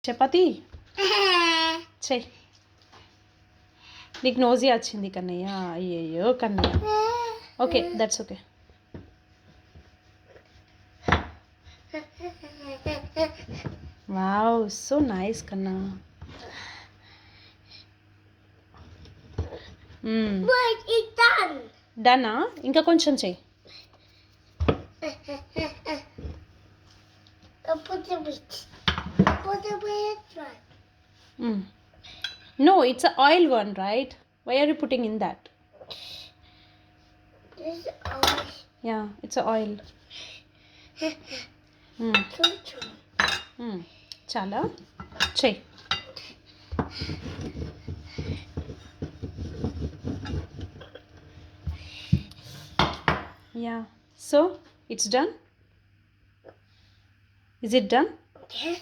చపాతి చెయ్యి. నీకు నోజీ వచ్చింది కన్నయ్య. అయ్యయ్యో Kannayya. Okay, that's okay. Wow, so nice కన్నా. డన్నా? ఇంకా కొంచెం చెయ్యి. No, it's an oil one, right? Why are you putting in that? This is oil. Yeah, it's an oil. చాలా చెయ్యి. Yeah, so it's done. Is it done? Yes.